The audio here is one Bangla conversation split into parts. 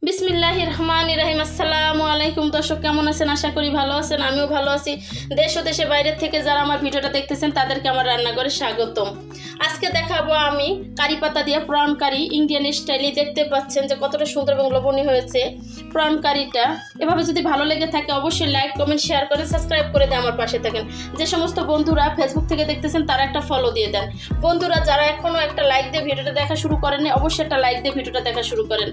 বিসমিল্লাহির রহমানির রহিম। আসসালামু আলাইকুম দর্শক, কেমন আছেন? আশা করি ভালো আছেন। আমিও ভালো আছি। দেশ ও দেশের বাইরে থেকে যারা আমার ভিডিওটা দেখতেছেন তাদেরকে আমার রান্নাঘরে স্বাগতম। আজকে দেখাবো আমি কারি পাতা দিয়ে প্রন কারি, ইন্ডিয়ান স্টাইলে। দেখতে পাচ্ছেন যে কতটা সুন্দর এবং লোভনীয় হয়েছে প্রন কারিটা। এভাবে যদি ভালো লেগে থাকে অবশ্যই লাইক, কমেন্ট, শেয়ার করে সাবস্ক্রাইব করে দিয়ে আমার পাশে থাকেন। যে সমস্ত বন্ধুরা ফেসবুক থেকে দেখতেছেন তারা একটা ফলো দিয়ে দেন। বন্ধুরা যারা এখনো একটা লাইক দিয়ে ভিডিওটা দেখা শুরু করেননি অবশ্যই একটা লাইক দিয়ে ভিডিওটা দেখা শুরু করেন।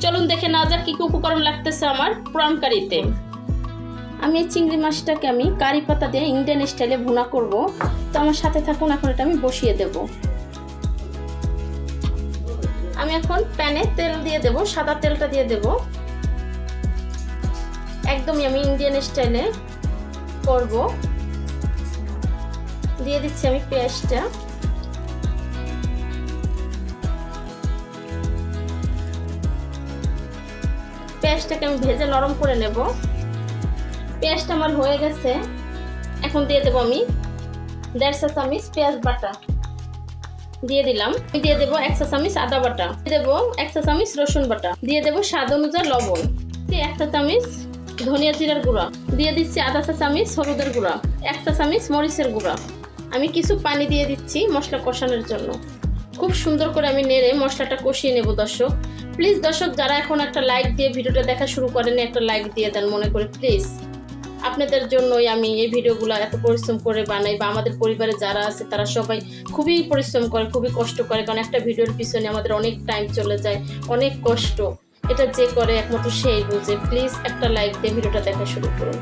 চলুন দেখে না যাক কি কি উপকরণ লাগতেছে আমার প্রন কারিতে। আমি এই চিংড়ি মাছটাকে আমি কারি পাতা দিয়ে ইন্ডিয়ান স্টাইলে ভুনা করব, তো আমার সাথে থাকুন। এখন এটা আমি বসিয়ে দেব। আমি এখন প্যানে তেল দিয়ে দেব, সাদা তেলটা দিয়ে দেব। একদমই আমি ইন্ডিয়ান স্টাইলে করব। দিয়ে দিচ্ছি আমি পেঁয়াজটা। পেঁয়াজটাকে আমি ভেজে নরম করে নেব। পেঁয়াজটা আমার হয়ে গেছে। এখন দিয়ে দেবো আমি 1.5 চা চামচ পেঁয়াজ বাটা দিয়ে দিলাম। দিয়ে দেবো 1 চা চামচ আদা বাটা, দিয়ে দেবো 1 চা চামচ রসুন বাটা, দিয়ে দেবো স্বাদ অনুযায়ী লবণ, 1 চা চামচ ধনিয়া জিরার গুঁড়া, দিয়ে দিচ্ছি আধা চা চামচ হলুদের গুঁড়া, 1 চা চামচ মরিচের গুঁড়া। আমি কিছু পানি দিয়ে দিচ্ছি মশলা কষানোর জন্য। খুব সুন্দর করে আমি নেড়ে মশলাটা কষিয়ে নেব। দর্শক প্লিজ, দর্শক যারা এখন একটা লাইক দিয়ে ভিডিওটা দেখা শুরু করেন একটা লাইক দিয়ে দেন মনে করে প্লিজ। আপনাদের জন্যই আমি এই ভিডিওগুলো এত পরিশ্রম করে বানাই, বা আমাদের পরিবারে যারা আছে তারা সবাই খুবই পরিশ্রম করে, খুবই কষ্ট করে, কারণ একটা ভিডিওর পিছনে আমাদের অনেক টাইম চলে যায়, অনেক কষ্ট। এটা যে করে একমাত্র সেই বুঝে। প্লিজ একটা লাইক দিয়ে ভিডিওটা দেখা শুরু করুন।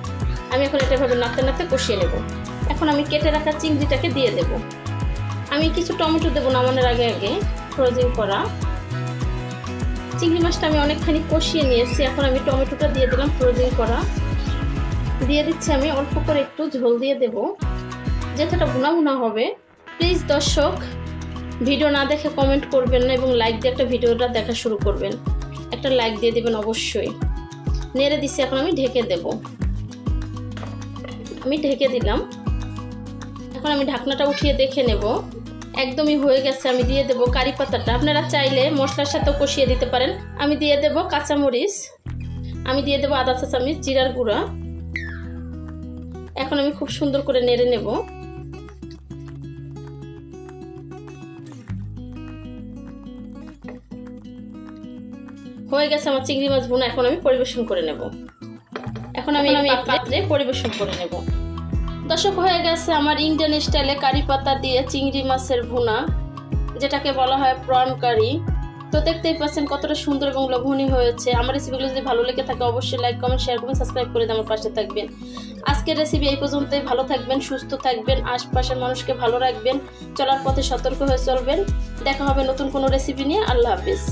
আমি এখন এটা ভাবে নাড়তে নাড়তে কষিয়ে নেব। এখন আমি কেটে রাখা চিংড়িটাকে দিয়ে দেব। আমি কিছু টমেটো দেবো নামানোর আগে আগে, ফ্রোজেন করা। চিংড়ি মাছটা আমি অনেকখানি কষিয়ে নিয়েছি। এখন আমি টমেটোটা দিয়ে দিলাম ফ্রোজেন করা। দিয়ে দিচ্ছি আমি অল্প করে একটু ঝোল দিয়ে দেব, যেটা ভুনা ভুনা হবে। প্লিজ দর্শক ভিডিও না দেখে কমেন্ট করবেন না এবং লাইক দিয়ে একটা ভিডিওটা দেখা শুরু করবেন। একটা লাইক দিয়ে দেবেন অবশ্যই। নেড়ে দিচ্ছি। এখন আমি ঢেকে দেব। আমি ঢেকে দিলাম। এখন আমি ঢাকনাটা উঠিয়ে দেখে নেব একদমই হয়ে গেছে। আমি দিয়ে দেব কারি পাতাটা। আপনারা চাইলে মশলার সাথেও কষিয়ে দিতে পারেন। আমি দিয়ে দেব কাঁচামরিচ, আমি দিয়ে দেব আধা চা চামচ জিরার গুঁড়া। এখন আমি খুব সুন্দর করে নেড়ে নেব। হয়ে গেছে আমার চিংড়ি মাছ ভুনা। এখন আমি পরিবেশন করে নেব। এখন আমি পাত্রে পরিবেশন করে নেব। দর্শক হয়ে গেছে আমার ইন্ডিয়ান স্টাইলে কারি পাতা দিয়ে চিংড়ি মাছের ভুনা, যেটাকে বলা হয় প্রন কারি। তো দেখতেই পাচ্ছেন কতটা সুন্দর এবং লোভনীয় হয়েছে। আমার রেসিপিগুলো যদি ভালো লেগে থাকে অবশ্যই লাইক, কমেন্ট, শেয়ার করবেন, সাবস্ক্রাইব করে আমার পাশে থাকবেন। আজকের রেসিপি এই পর্যন্তই। ভালো থাকবেন, সুস্থ থাকবেন, আশপাশের মানুষকে ভালো রাখবেন, চলার পথে সতর্ক হয়ে চলবেন। দেখা হবে নতুন কোনো রেসিপি নিয়ে। আল্লাহ হাফিজ।